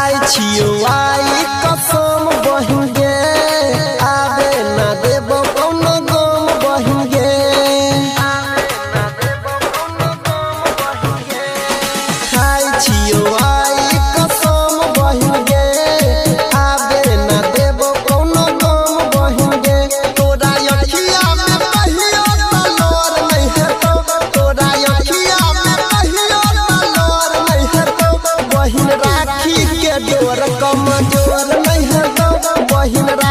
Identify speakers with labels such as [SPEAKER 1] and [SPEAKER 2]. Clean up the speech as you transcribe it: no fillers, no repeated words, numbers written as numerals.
[SPEAKER 1] आई कसम बहिन गे आवे ना देबो कौनो गम बहिन गे खाई छियो आई कसम बहिन गे आवे ना देबो कौनो गम बहिन गे तोरा अखिया में कहियो तलोर नहीं हेतो तोरा अखिया में कहियो तलोर नहीं हेतो बहिन राखी के डोर कमजोर नहीं है तो बहिन।